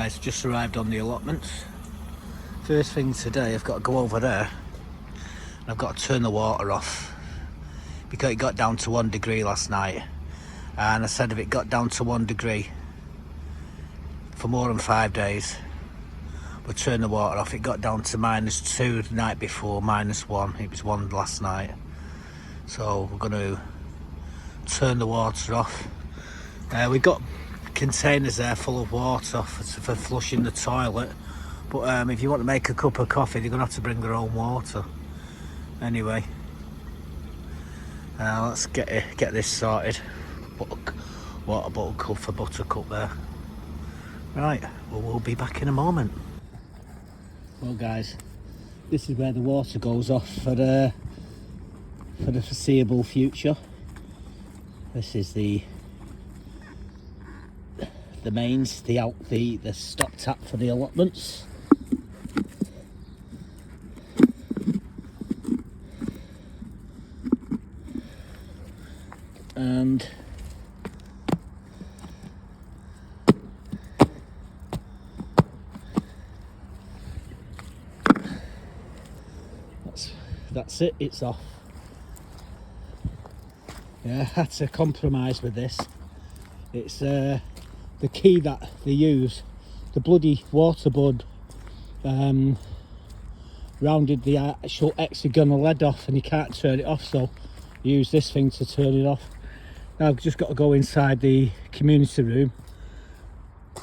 guys, just arrived on the allotments. First thing today, I've got to go over there and I've got to turn the water off because it got down to 1 degree last night, and I said if it got down to 1 degree for more than 5 days we'll turn the water off. It got down to -2 the night before, -1, it was 1 last night, so we're going to turn the water off. We've got containers there full of water for flushing the toilet, but if you want to make a cup of coffee you're gonna have to bring your own water. Anyway, let's get this sorted. Water bottle for Buttercup there. Right, well, we'll be back in a moment. Well guys, this is where the water goes off for the foreseeable future. This is the mains, the stop tap for the allotments. And that's it, it's off. Yeah, I had to compromise with this. It's the key that they use, the bloody waterboard rounded the actual hexagonal lead off and you can't turn it off, so you use this thing to turn it off. Now I've just got to go inside the community room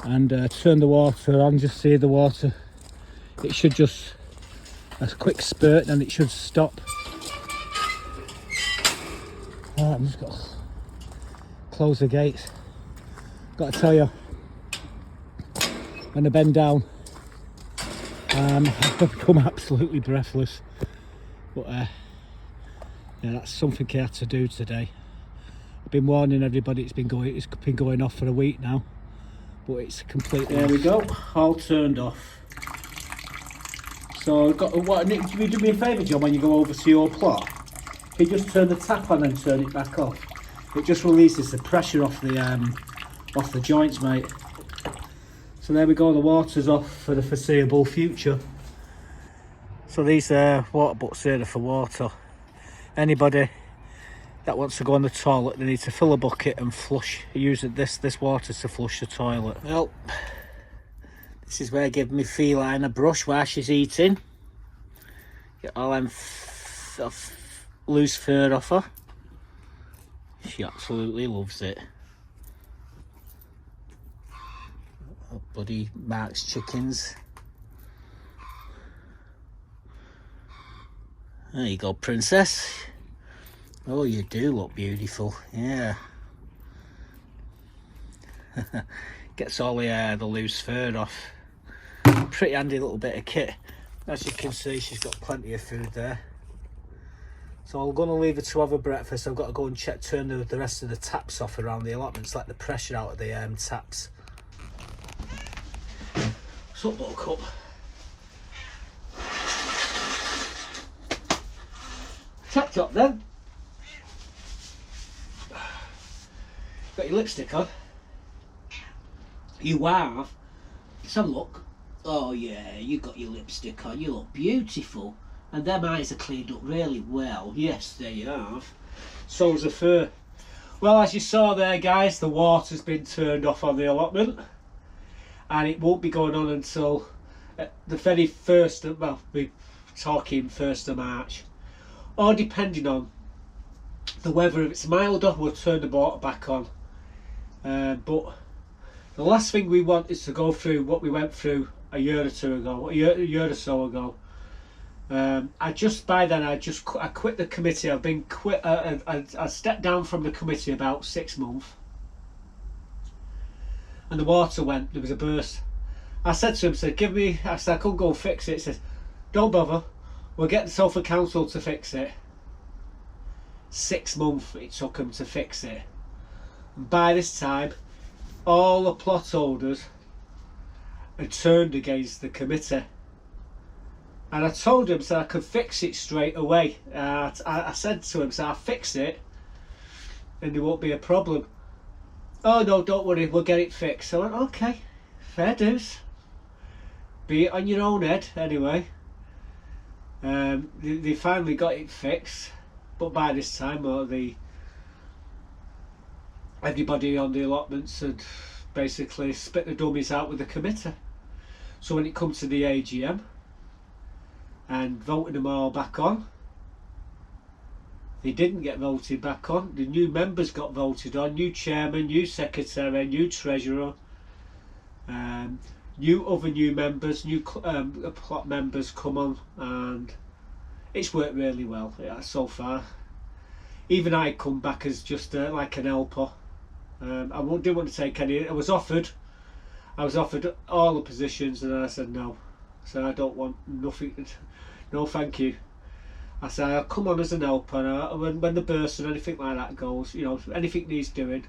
and turn the water on, just see the water. It should just, a quick spurt and it should stop. I'm just got to close the gates. Got to tell you, when I bend down, I've become absolutely breathless. But yeah, that's something I had to do today. I've been warning everybody. It's been going off for a week now, but it's completely. There we go, all turned off. So can you do me a favour, John, when you go over to your plot? Can you just turn the tap on and turn it back off? It just releases the pressure off the joints, mate. So there we go, the water's off for the foreseeable future. So these water butts here are for water. Anybody that wants to go on the toilet, they need to fill a bucket and flush, use this water to flush the toilet. Well, this is where I give me feline a brush while she's eating. Get all them loose fur off her. She absolutely loves it. Oh, bloody Mark's chickens. There you go, princess. Oh, you do look beautiful, yeah. Gets all the loose fur off. Pretty handy little bit of kit. As you can see, she's got plenty of food there. So I'm going to leave her to have a breakfast. I've got to go and turn the rest of the taps off around the allotments, let the pressure out of the taps. So Buttercup. Chop then. Got your lipstick on? You have? Let's have a look. Oh yeah, you got your lipstick on. You look beautiful. And them eyes are cleaned up really well. Yes, there you have. So's the fur. Well, as you saw there, guys, the water's been turned off on the allotment. And it won't be going on until the very first of, well, we're talking 1st of March. Or depending on the weather, if it's milder, we'll turn the water back on. But the last thing we want is to go through what we went through a year or two ago, a year or so ago. I quit the committee. I stepped down from the committee about 6 months, and the water went. There was a burst. I said to him, I said I couldn't go fix it. He said, don't bother, we'll get the Salford Council to fix it. 6 months it took them to fix it. And by this time, all the plot holders had turned against the committee. And I told him I could fix it straight away. I said to him, I'll fix it and there won't be a problem. Oh no, don't worry, we'll get it fixed. I went, okay, fair dues. be it on your own head anyway. They finally got it fixed, but by this time, everybody on the allotments had basically spit the dummies out with the committee. So when it comes to the AGM and voting them all back on, they didn't get voted back on. The new members got voted on, new chairman, new secretary, new treasurer, new members, new plot members come on, and it's worked really well, yeah, so far. Even I come back as just like an helper. I didn't want to take any. I was offered all the positions, and I said no. So I don't want nothing. No, thank you. I said I'll come on as an helper, and when the burst and anything like that goes, you know, if anything needs doing,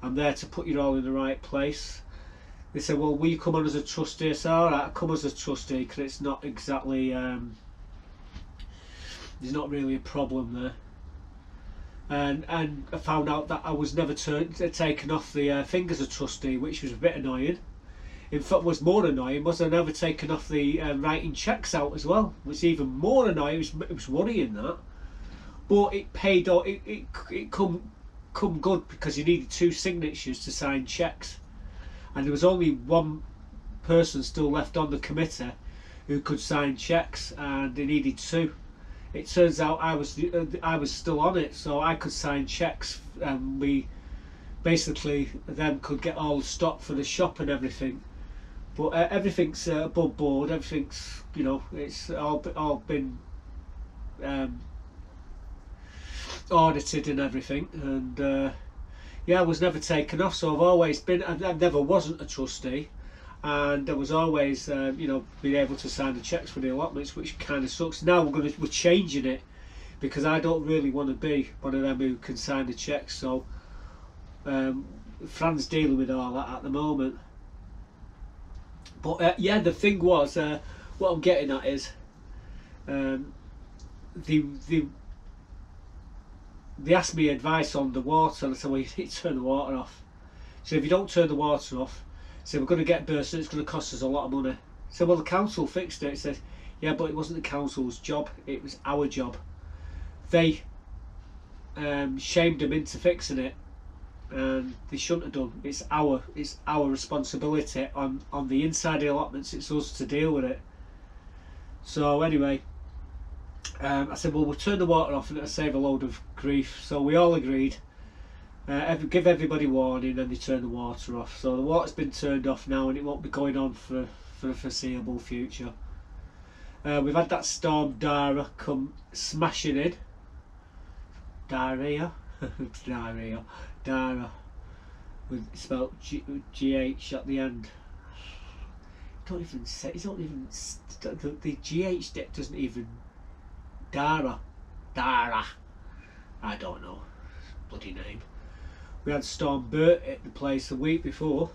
I'm there to put you all in the right place. They said, well, will you come on as a trustee? I said, all right, I'll come as a trustee, because it's not exactly there's not really a problem there. And I found out that I was never taken off the thing as a trustee, which was a bit annoying. In fact, what's more annoying was I never taken off the writing checks out as well, which is even more annoying. It was worrying that, but it paid off. It come good, because you needed 2 signatures to sign checks, and there was only one person still left on the committee who could sign checks, and they needed 2. It turns out I was still on it, so I could sign checks, and we basically then could get all the stock for the shop and everything. But everything's above board. Everything's, you know, it's all been audited and everything. And yeah, I was never taken off. So I've always been. I never wasn't a trustee, and I was always, you know, being able to sign the checks for the allotments, which kind of sucks. Now we're changing it, because I don't really want to be one of them who can sign the checks. So Fran's dealing with all that at the moment. But yeah, the thing was, what I'm getting at is, they asked me advice on the water, and I said, well, you need to turn the water off. So if you don't turn the water off, so we're going to get burst, and it's going to cost us a lot of money. So well, the council fixed it. It said, yeah, but it wasn't the council's job, it was our job. They shamed them into fixing it, and they shouldn't have done. It's our responsibility on the inside of the allotments. It's us to deal with it. So anyway, I said, well, we'll turn the water off and it'll save a load of grief. So we all agreed. Give everybody warning, and they turn the water off. So the water's been turned off now, and it won't be going on for the foreseeable future. We've had that storm Dara come smashing in. Dara, with spelled GH at the end. Don't even say. It's not even the GH bit doesn't even. Dara. I don't know. Bloody name. We had Storm Bert at the place a week before.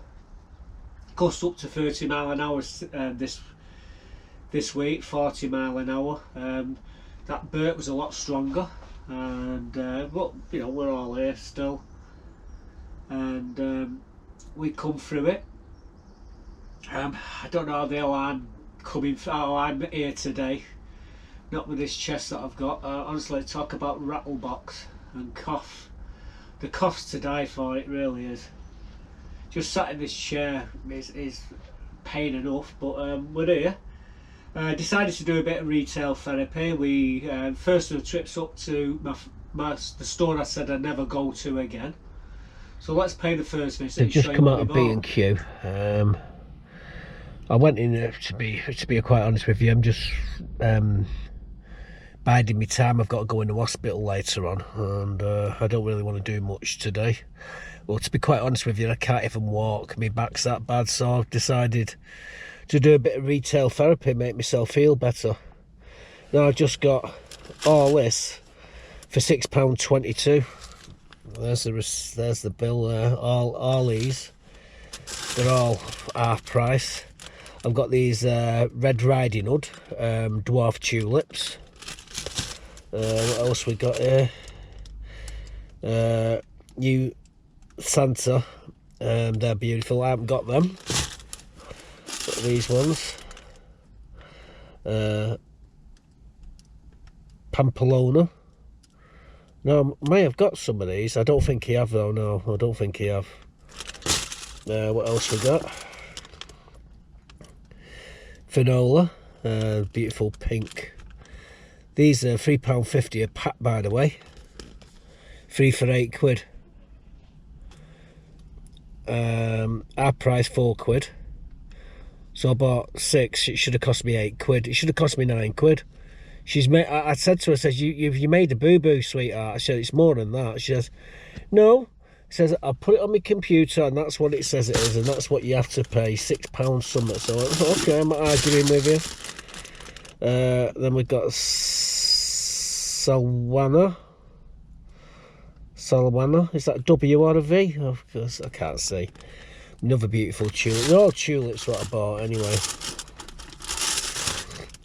Gust up to 30 mile an hour this week, 40 mile an hour. That Bert was a lot stronger, and but you know, we're all here still, and we come through it. I don't know how the hell I'm here today, not with this chest that I've got. Honestly, talk about rattlebox and cough. The cough's to die for, it really is. Just sat in this chair is pain enough, but we're here. Decided to do a bit of retail therapy. We first of the trips up to the store I said I'd never go to again. So let's pay the first visit. They've just come out of B&Q. I went in to be quite honest with you. I'm just biding my time. I've got to go in the hospital later on, and I don't really want to do much today. Well, to be quite honest with you, I can't even walk. My back's that bad, so I've decided to do a bit of retail therapy, make myself feel better. Now I've just got all this for £6.22. There's the bill there. All these, they're all half price. I've got these Red Riding Hood dwarf tulips. What else we got here? New Santa. They're beautiful. I haven't got them. Got these ones. Pampelona. No, I may have got some of these. I don't think he have though. No, I don't think he have. What else we got? Finola, beautiful pink. These are £3.50 a pack, by the way. 3 for £8. Our price £4. So I bought 6. It should have cost me £8. It should have cost me £9. She's made. I said to her, I says, you made a boo-boo, sweetheart. I said, it's more than that. She says, no. Says, I'll put it on my computer and that's what it says it is, and that's what you have to pay, £6 something. So okay, I'm not arguing with you. Then we've got Salwana. Is that W or a V? Of course, I can't see. Another beautiful tulip. They're all tulips what I bought anyway.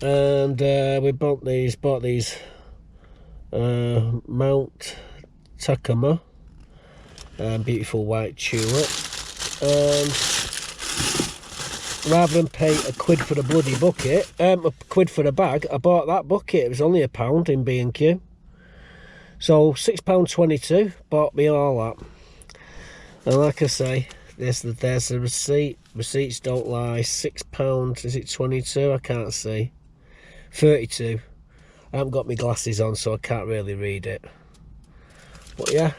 And we bought these Mount Takama. Beautiful white tulip, and rather than pay £1 for the bloody bucket, £1 for the bag, I bought that bucket. It was only £1 in B&Q, so £6.22 bought me all that. And like I say, there's the receipt. Receipts don't lie. £6, is it 22? I can't see. 32. I haven't got my glasses on, so I can't really read it, but yeah.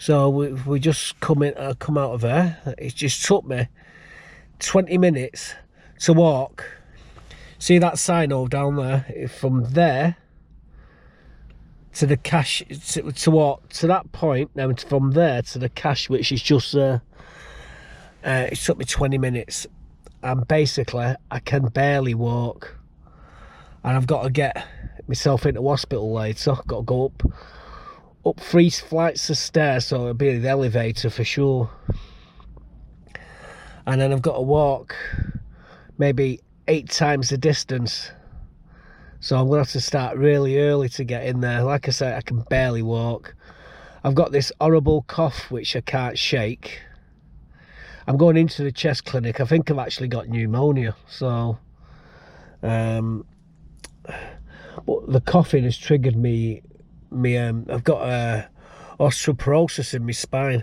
So we just come out of there. It just took me 20 minutes to walk. See that sign over down there? From there to the cash, to walk to that point, then from there to the cash, which is just there. It took me 20 minutes. And basically, I can barely walk. And I've got to get myself into hospital later. I've got to go up 3 flights of stairs, so it'll be the elevator for sure. And then I've got to walk maybe 8 times the distance. So I'm going to have to start really early to get in there. Like I said, I can barely walk. I've got this horrible cough which I can't shake. I'm going into the chest clinic. I think I've actually got pneumonia. So, but the coughing has triggered me. I've got osteoporosis in my spine,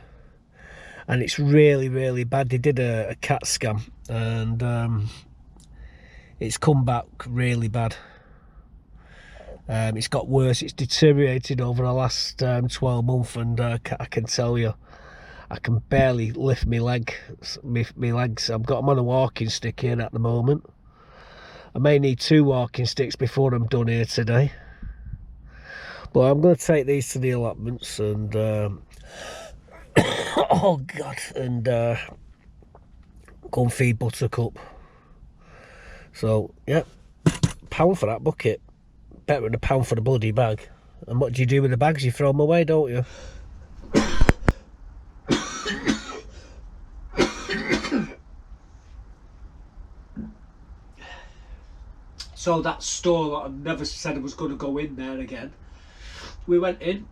and it's really, really bad. They did a CAT scan, and it's come back really bad. It's got worse. It's deteriorated over the last 12 months, and I can tell you, I can barely lift my legs. I've got them on a walking stick here at the moment. I may need 2 walking sticks before I'm done here today. But I'm going to take these to the allotments and oh god, and go and feed Buttercup. So yeah, £1 for that bucket, better than £1 for the bloody bag. And what do you do with the bags? You throw them away, don't you? So that store that I never said I was going to go in there again. We went in,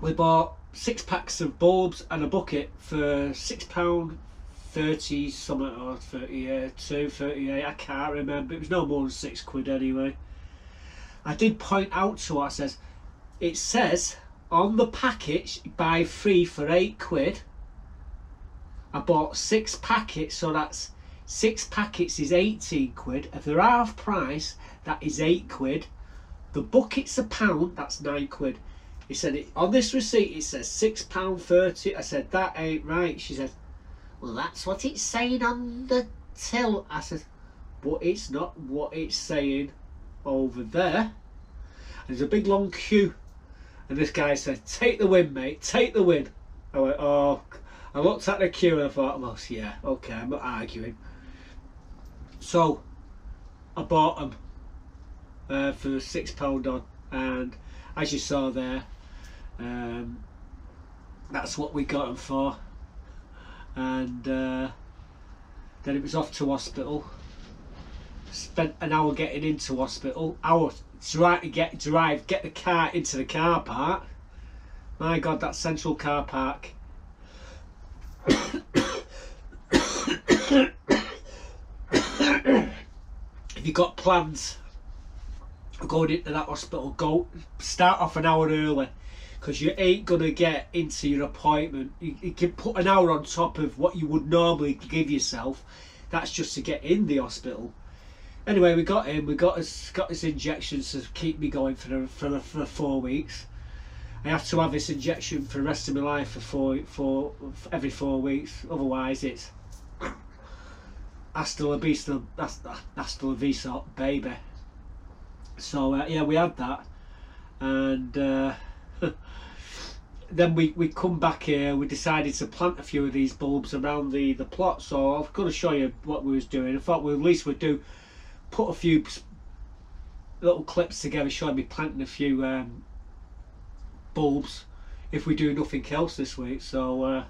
we bought 6 packs of bulbs and a bucket for £6.30 something, or 32, 38, I can't remember. It was no more than £6 anyway. I did point out to her, I says, it says on the package buy 3 for £8. I bought 6 packets, so that's 6 packets is £18. If they're half price, that is £8. The bucket's £1, that's £9. He said, on this receipt it says £6.30. I said, that ain't right. She said, well, that's what it's saying on the till. I said, but it's not what it's saying over there. And there's a big long queue, and this guy said, take the win, mate, take the win. I went, oh. I looked at the queue and I thought, well, yeah, okay, I'm not arguing. So I bought them for £6 on, and as you saw there, that's what we got them for. And then it was off to hospital. Spent an hour getting into hospital. Hour to get the car into the car park. My God, that central car park. if you've got plans going into that hospital, go start off an hour early, because you ain't gonna get into your appointment. You can put an hour on top of what you would normally give yourself. That's just to get in the hospital. Anyway, we got in. We got his injections to keep me going for 4 weeks. I have to have this injection for the rest of my life for every 4 weeks. Otherwise, it's hasta la vista, baby. So yeah, we had that, and then we come back here. We decided to plant a few of these bulbs around the plot. So I'm going to show you what we was doing. I thought at least we'd put a few little clips together showing me planting a few bulbs if we do nothing else this week. So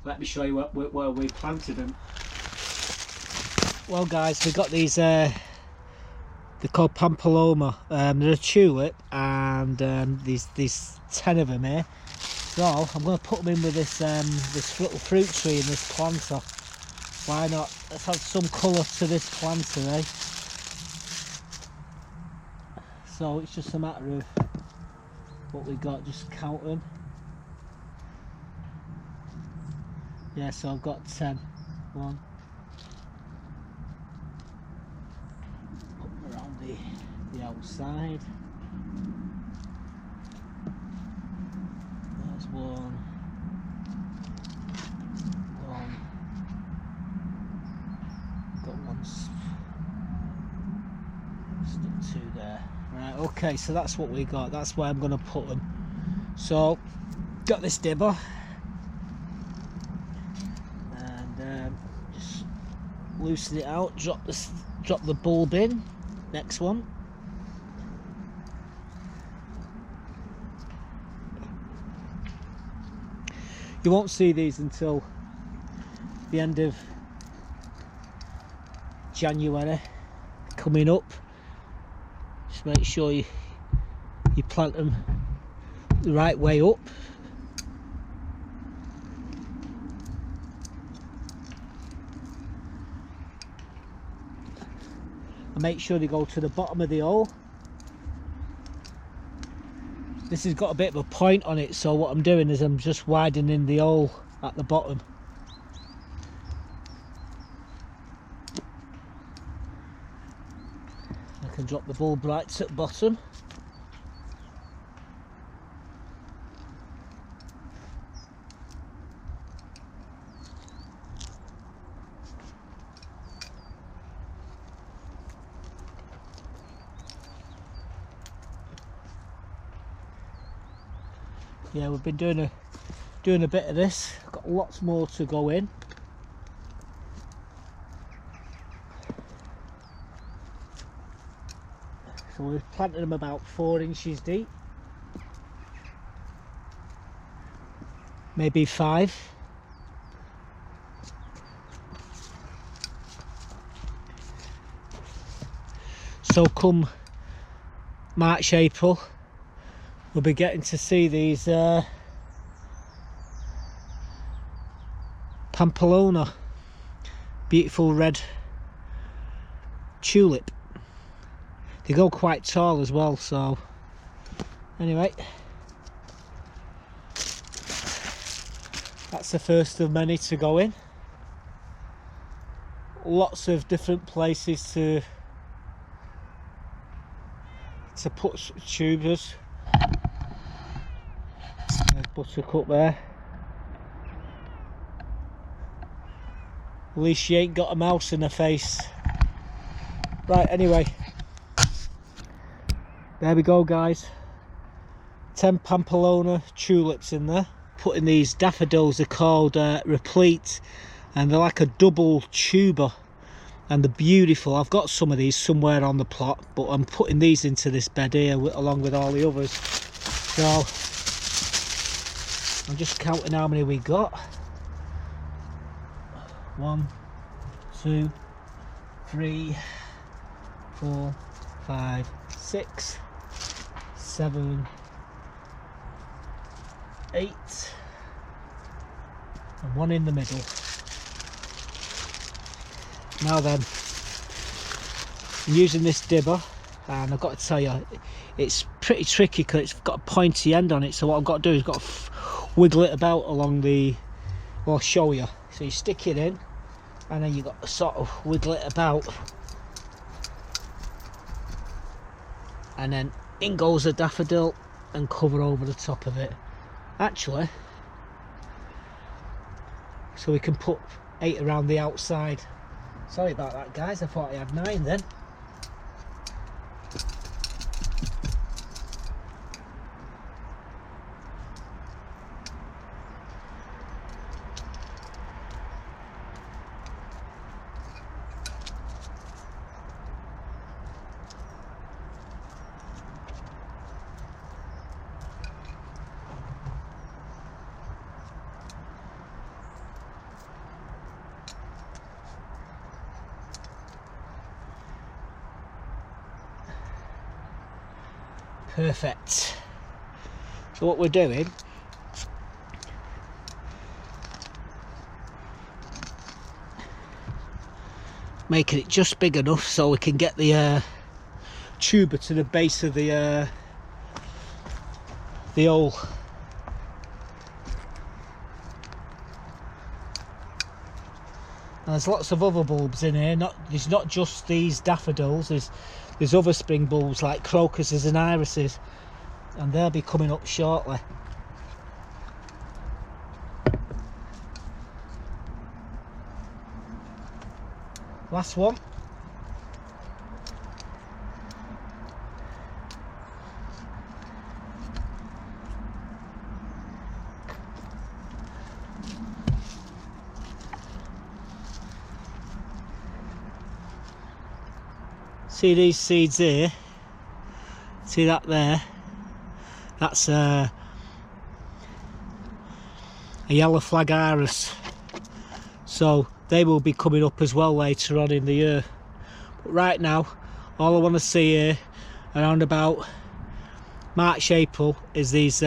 let me show you where we planted them. Well guys, we got these they're called Pampaloma. They're a tulip, and these 10 of them here. So I'm going to put them in with this little fruit tree in this planter. Why not? Let's add some colour to this planter, eh? So it's just a matter of what we got, just count them. Yeah, so I've got 10. One. Put them around the outside. There's one. Got one. Stick 2 there. Right, okay, so that's what we got. That's where I'm going to put them. So, got this dibber. And just loosen it out, drop the bulb in. Next one. You won't see these until the end of January coming up. Just make sure you plant them the right way up. And make sure they go to the bottom of the hole. This has got a bit of a point on it, so what I'm doing is I'm just widening the hole at the bottom. I can drop the bulb right to the bottom. Yeah, we've been doing a bit of this. Got lots more to go in. So we've planted them about 4 inches deep, maybe 5. So come March, April, we'll be getting to see these Pampalona, beautiful red tulip. They go quite tall as well, so anyway, that's the first of many to go in. Lots of different places to put tubers. There's Buttercup there. At least she ain't got a mouse in her face. Right, anyway, there we go guys. 10 Pampalona tulips in there. Putting these daffodils, are called replete, and they're like a double tuber, and they're beautiful. I've got some of these somewhere on the plot, but I'm putting these into this bed here along with all the others. So I'm just counting how many we got. 1, 2, 3, 4, 5, 6, 7, 8, and 1 in the middle. Now then, I'm using this dibber, and I've got to tell you, it's pretty tricky because it's got a pointy end on it. So what I've got to do is got to wiggle it about along the, well, I'll show you. So you stick it in, and then you got to sort of wiggle it about, and then in goes the daffodil and cover over the top of it. Actually, so we can put 8 around the outside. Sorry about that, guys, I thought I had 9 then. Perfect. So what we're doing, making it just big enough so we can get the tuber to the base of the hole. And there's lots of other bulbs in here. There's not just these daffodils. There's other spring bulbs like crocuses and irises, and they'll be coming up shortly. Last one. See these seeds here? See that there? That's a yellow flag iris. So they will be coming up as well later on in the year. But right now, all I want to see here around about March, April is these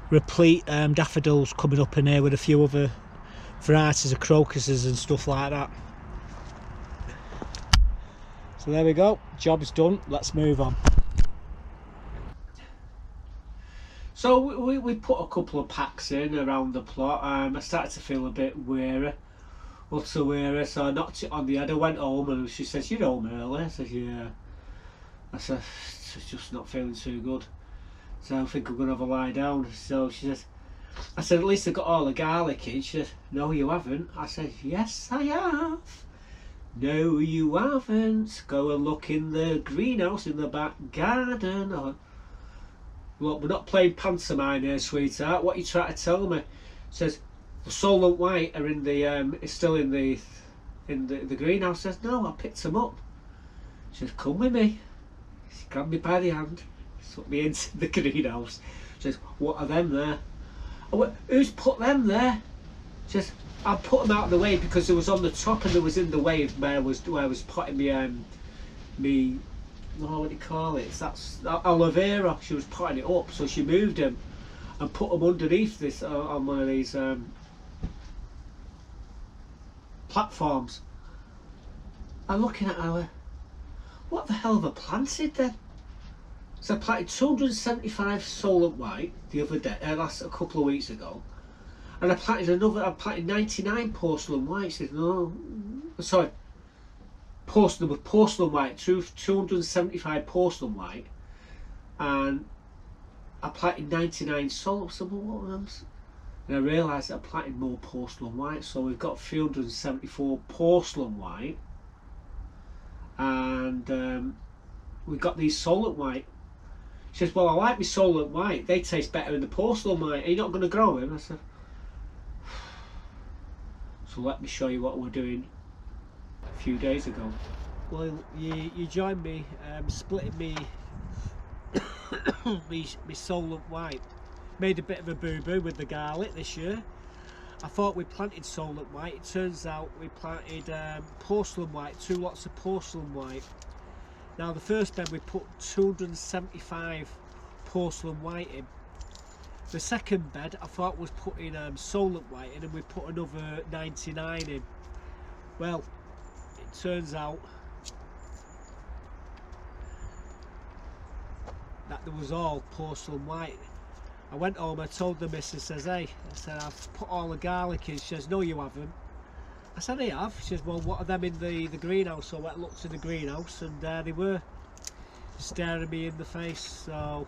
replete daffodils coming up in here with a few other varieties of crocuses and stuff like that. So there we go, job's done, let's move on. So we put a couple of packs in around the plot. I started to feel a bit weary, utter weary, so I knocked it on the head. I went home and she says, "You're home early?" I said, "Yeah." I said, "It's just not feeling too good, so I think I'm going to have a lie down." So she says, I said, "At least I got all the garlic in." She said, "No, you haven't." I said, "Yes, I have." "No, you haven't. Go and look in the greenhouse in the back garden." "Look, we're not playing pantomime here, sweetheart. What are you trying to tell me?" Says, "The Solent White are in the it's still in the greenhouse." Says, "No, I picked them up." She says, "Come with me." She grabbed me by the hand, took me into the greenhouse. She says, "What are them there?" I went, "Who's put them there?" She says, "I put them out of the way because they was on the top and they was in the way of where I was putting me what do you call it? That's aloe vera." She was putting it up, so she moved them and put them underneath this on one of these platforms. I'm looking at her. What the hell have I planted then? So I planted 275 Solent White the other day, last a couple of weeks ago. And I planted 99 porcelain white. Said, "No, sorry, porcelain white, 275 porcelain white, and I planted 99 Solent." So what were them? And I realised that I planted more porcelain white. So we've got 374 porcelain white, and we've got these Solent White. She says, "Well, I like my Solent White. They taste better than the porcelain white. Are you not going to grow them?" I said, "So let me show you what we're doing a few days ago." Well, you joined me splitting me me Solent White. Made a bit of a boo-boo with the garlic this year. I thought we planted Solent White. It turns out we planted porcelain white, 2 lots of porcelain white. Now the first bed we put 275 porcelain white in. The second bed I thought was putting Solent White in, and we put another 99 in. Well, it turns out that there was all porcelain white. I went home, I told the missus, says, hey, I said, I've put all the garlic in. She says, no you haven't. I said, I have. She says, well, what are them in the greenhouse? So I went and looked in the greenhouse, and there they were, staring me in the face. So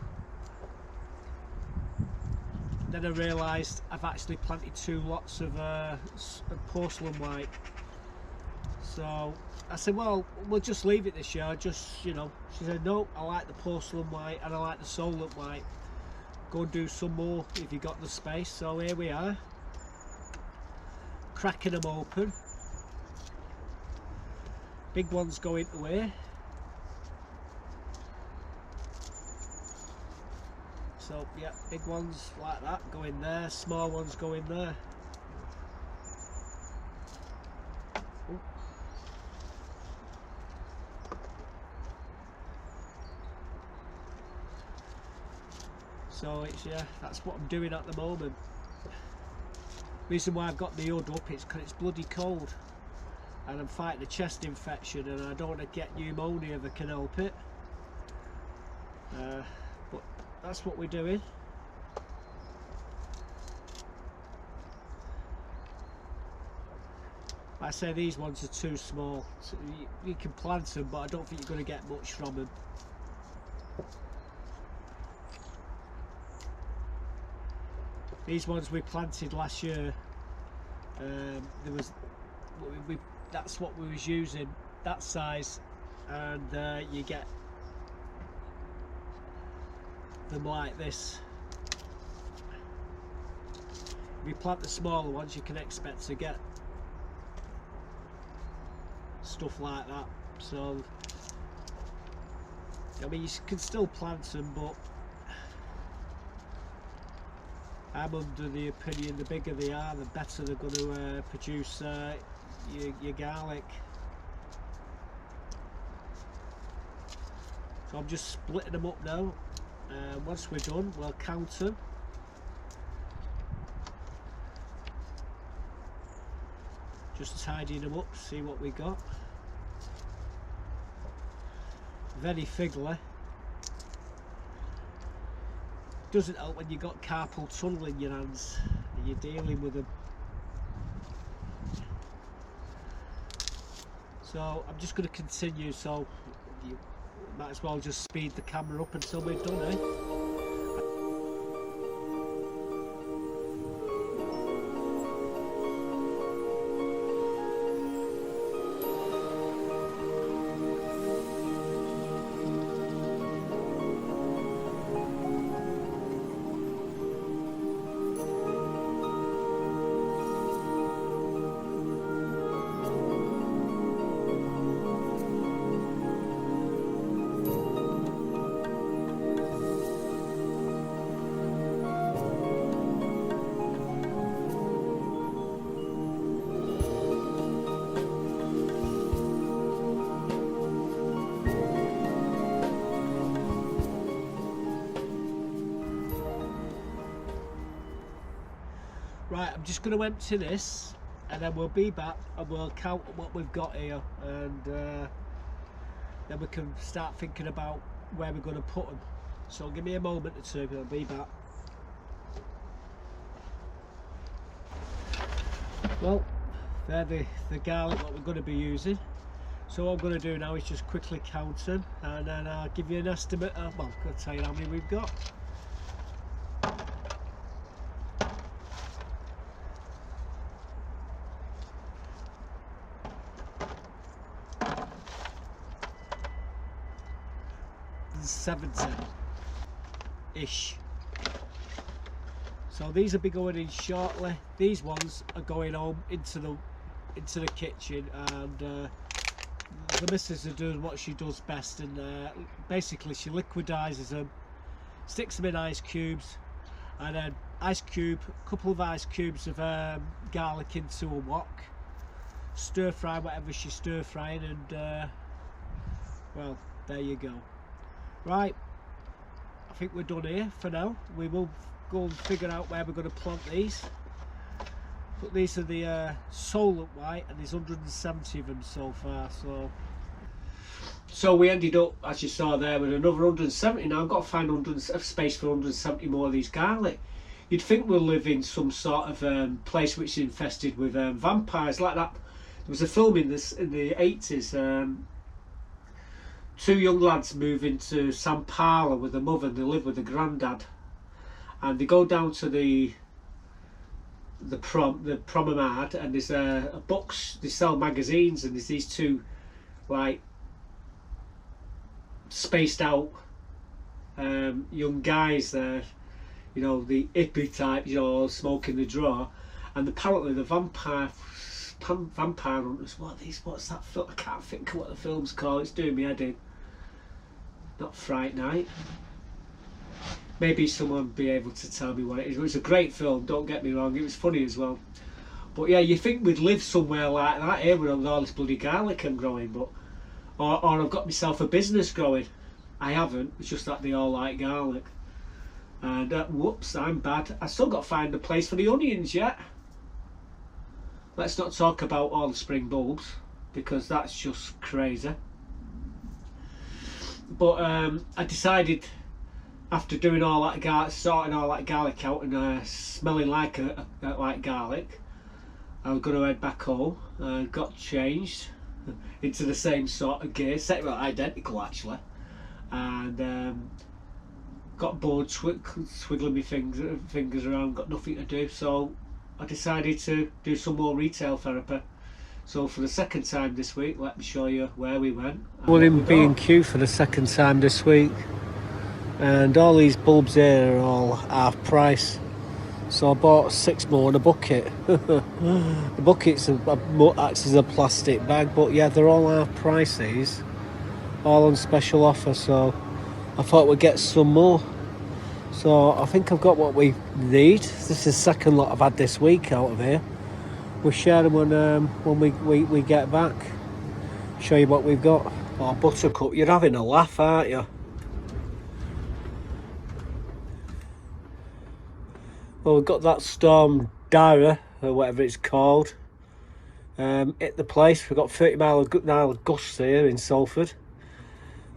then I realised I've actually planted 2 lots of porcelain white. So I said, well, we'll just leave it this year, just, you know. She said, no, I like the porcelain white and I like the solent white. Go and do some more if you got the space. So here we are, cracking them open. Big ones going away. So yeah, big ones like that go in there, small ones go in there. Ooh. So it's, yeah, that's what I'm doing at the moment. Reason why I've got the hood up is because it's bloody cold and I'm fighting a chest infection and I don't want to get pneumonia if I can help it. But that's what we're doing. I say these ones are too small. So you can plant them, but I don't think you're going to get much from them. These ones we planted last year. There was that's what we was using, that size, and you get them like this. If you plant the smaller ones, you can expect to get stuff like that. So I mean, you can still plant them, but I'm under the opinion the bigger they are, the better they're going to produce your garlic. So I'm just splitting them up now. Once we're done, we'll count them. Just tidying them up, see what we got. Very fiddly. Doesn't help when you've got carpal tunnel in your hands and you're dealing with them. So I'm just going to continue, so you might as well just speed the camera up until we're done, eh? Right, I'm just going to empty this and then we'll be back and we'll count what we've got here, and then we can start thinking about where we're going to put them. So give me a moment or two and I'll be back. Well, they're the garlic what we're going to be using. So what I'm going to do now is just quickly count them and then I'll give you an estimate of, well, I'll tell you how many we've got. $70-ish. So these will be going in shortly. These ones are going home into the kitchen, and the missus are doing what she does best, and basically she liquidizes them, sticks them in ice cubes, and then a couple of ice cubes of garlic into a wok, stir fry whatever she's stir frying, and well, there you go. Right, I think we're done here for now. We will go and figure out where we're going to plant these. But these are the solent white, and there's 170 of them so far. So So we ended up, as you saw there, with another 170. Now I've got to find space for 170 more of these garlic. You'd think we'll live in some sort of place which is infested with vampires like that. There was a film in the 80s. Two young lads move into San Paulo with the mother, and they live with the granddad, and they go down to the promenade, and there's a box. They sell magazines, and there's these two like spaced out young guys there, you know, the hippie type, you know, smoking the draw, and apparently the vampire hunters. What's that film? I can't think of what the film's called. It's doing me head in. Not Fright Night. Maybe someone will be able to tell me what it is. It was a great film, don't get me wrong. It was funny as well. But yeah, you think we'd live somewhere like that here with all this bloody garlic I'm growing, but or I've got myself a business growing. I haven't. It's just that they all like garlic. And whoops, I'm bad. I still got to find a place for the onions yet. Let's not talk about all the spring bulbs, because that's just crazy. But I decided, after doing all that garlic, sorting all that garlic out and smelling like like garlic, I was going to head back home. Got changed into the same sort of gear, well, identical actually, and got bored swiggling my fingers around, got nothing to do, so I decided to do some more retail therapy. So for the second time this week, let me show you where we went. We're in B&Q for the second time this week, and all these bulbs here are all half price. So I bought 6 more in a bucket. The buckets acts as a plastic bag, but yeah, they're all half price, these. All on special offer, so I thought we'd get some more. So I think I've got what we need. This is the second lot I've had this week out of here. We'll share them when we get back. Show you what we've got. Oh, Buttercup, you're having a laugh, aren't you? Well, we've got that storm Dara, or whatever it's called, hit the place. We've got 30 mile gusts here in Salford.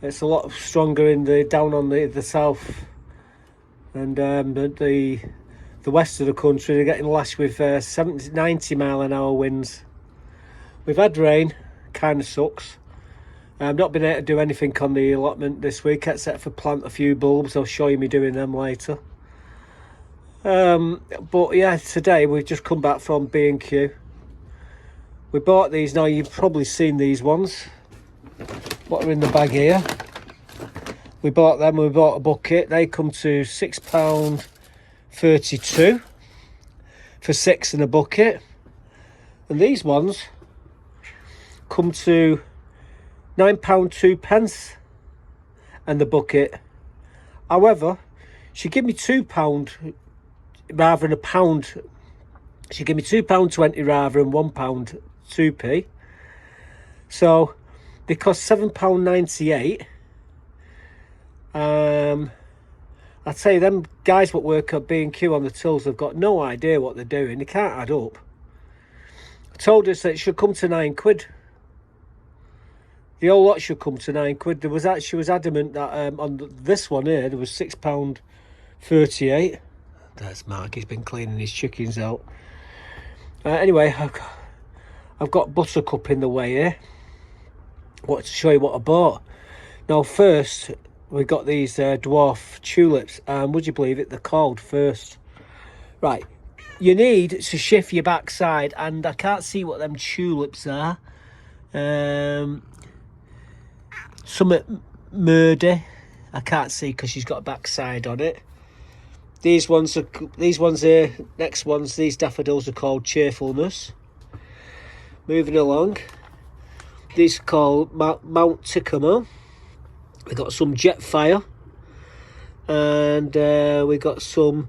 It's a lot stronger down on the south and the west of the country. They're getting lashed with 90 mile an hour winds. We've had rain, kind of sucks. I've not been able to do anything on the allotment this week except for plant a few bulbs. I'll show you me doing them later. But yeah, today we've just come back from B&Q. We bought these. Now you've probably seen these ones, what are in the bag here. We bought them. We bought a bucket. They come to £6.32 for 6 in a bucket, and these ones come to £9.02 and the bucket. However, she gave me £2 rather than £1. She gave me £2.20 rather than £1 2p. So they cost £7.98. I'd say them guys what work at B&Q on the tills have got no idea what they're doing. They can't add up. I told us that it should come to £9. The whole lot should come to £9. She was adamant that on this one here there was £6.38. That's Mark. He's been cleaning his chickens out. Anyway, I've got Buttercup in the way here. I wanted to show you what I bought. Now first, we got these dwarf tulips, and would you believe it, they're called first. Right, you need to shift your backside, and I can't see what them tulips are. Something murder. I can't see because she's got a backside on it. These ones here, next ones, these daffodils are called Cheerfulness. Moving along, these are called Mount Ticamo. We got some Jetfire, and we got some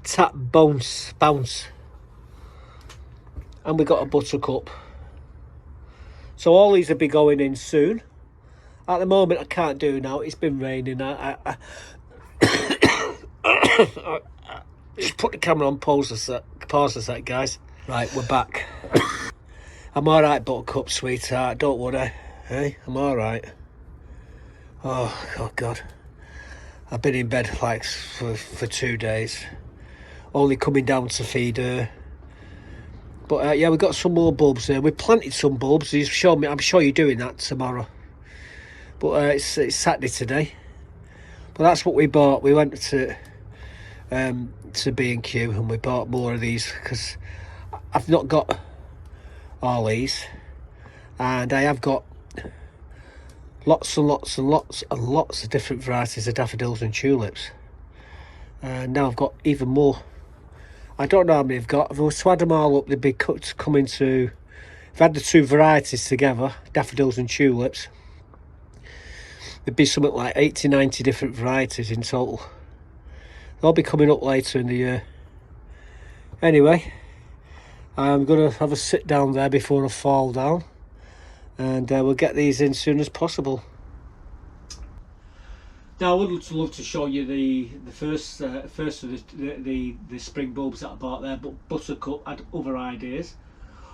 Tap Bounce, and we got a Buttercup. So all these will be going in soon. At the moment, I can't do now. It's been raining. Just put the camera on pause a sec, guys. Right, we're back. I'm alright, Buttercup, sweetheart, don't worry. Hey, I'm alright. Oh God. I've been in bed like for 2 days. Only coming down to feed her. But yeah, we got some more bulbs there. We planted some bulbs. He's shown me. I'm sure you're doing that tomorrow. But it's Saturday today. But that's what we bought. We went to B&Q and we bought more of these because I've not got all these, and I have got lots and lots and lots and lots of different varieties of daffodils and tulips. And now I've got even more. I don't know how many I've got. If I was to add them all up, they'd be coming to, if I had the two varieties together, daffodils and tulips, there'd be something like 80, 90 different varieties in total. They'll be coming up later in the year. Anyway, I'm going to have a sit down there before I fall down, and we'll get these in as soon as possible. Now I would love to show you the first of the spring bulbs that I bought there, but Buttercup had other ideas.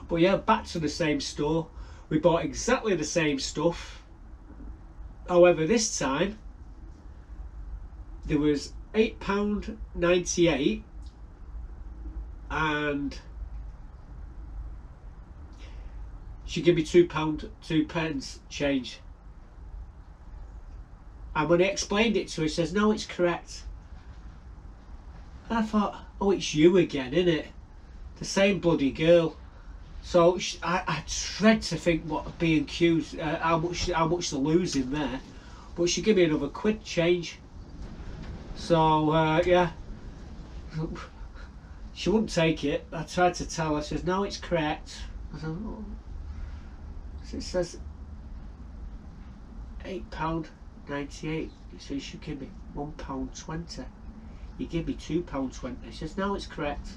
But yeah, back to the same store. We bought exactly the same stuff. However, this time there was £8.98 and she gave me £2 change. And when I explained it to her, she says, no, it's correct. And I thought, oh, it's you again, isn't it? The same bloody girl. So I dread to think what B&Q's, how much they're losing there. But she gave me another quid change. So yeah, she wouldn't take it. I tried to tell her. She says, no, it's correct. I said, oh. So it says £8.98. So you should give me £1.20. You give me £2.20. She says, no, it's correct.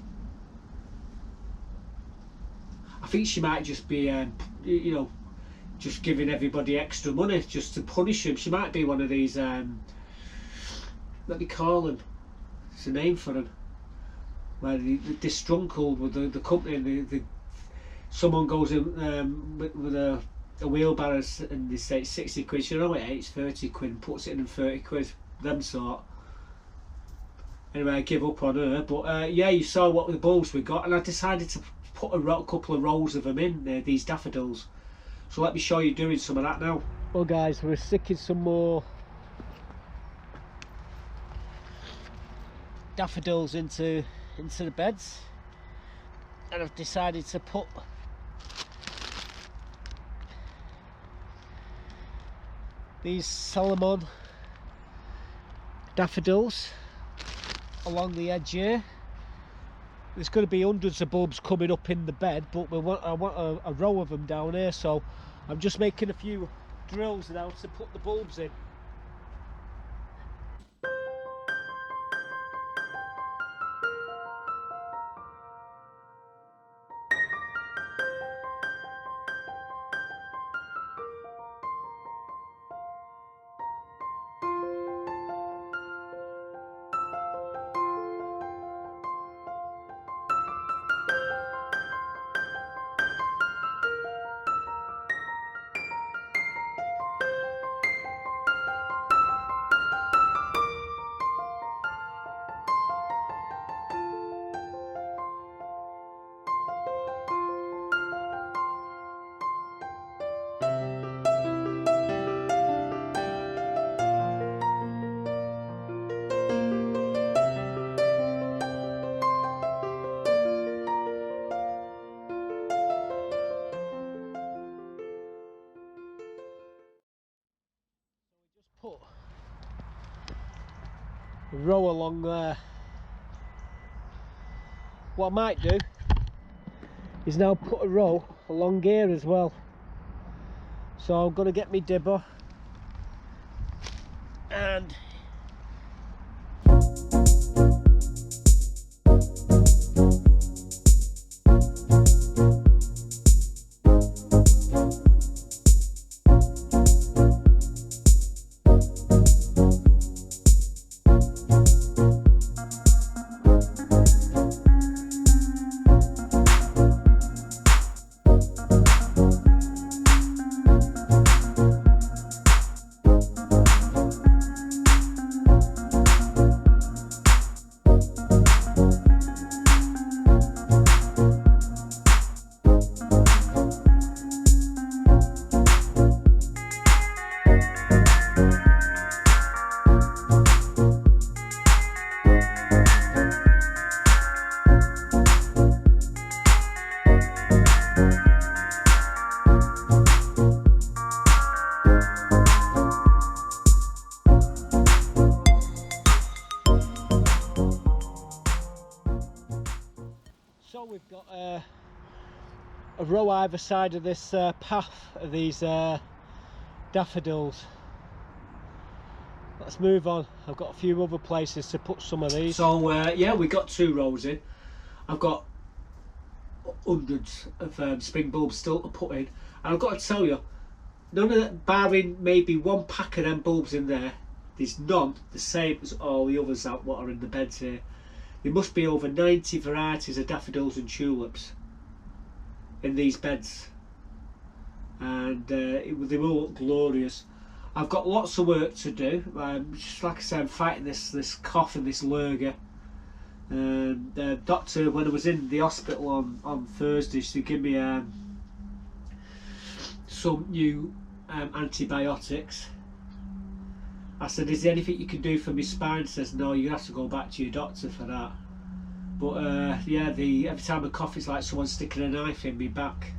I think she might just be, you know, just giving everybody extra money just to punish them. She might be one of these, let me call them. It's a name for them. Where they're disgruntled with the company, and someone goes in with a wheelbarrow and they say it's 60 quid. She know it ain't, it's 30 quid, and puts it in 30 quid. Them sort. Anyway, I give up on her. But yeah, you saw what the bulbs we got, and I decided to put a couple of rows of them in these daffodils. So let me show you doing some of that now. Well guys, we're sticking some more daffodils into the beds, and I've decided to put these Solomon daffodils along the edge here. There's going to be hundreds of bulbs coming up in the bed, but I want a row of them down here, so I'm just making a few drills now to put the bulbs in. Put a row along there. What I might do is now put a row along here as well. So I'm going to get my dibber and So we've got a row either side of this path of these daffodils. Let's move on. I've got a few other places to put some of these. So yeah, we got 2 rows in. I've got hundreds of spring bulbs still to put in, and I've got to tell you, none of that, barring maybe 1 pack of them bulbs in there, there's none the same as all the others that what are in the beds here. There must be over 90 varieties of daffodils and tulips in these beds, and they all look glorious. I've got lots of work to do. Just like I said, I'm fighting this cough and this lurger. The doctor, when I was in the hospital on Thursday, she gave me some new antibiotics. I said, is there anything you can do for my spine? She says, no, you have to go back to your doctor for that. But yeah, every time I cough, it's like someone sticking a knife in my back.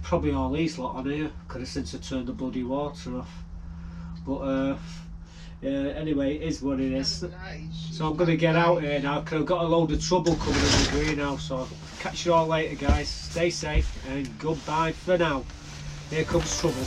Probably all these lot on here, could have since I turned the bloody water off. But anyway, it is what it is. So I'm going to get out here now, because I've got a load of trouble coming in the greenhouse. So I'll catch you all later, guys. Stay safe and goodbye for now. Here comes trouble.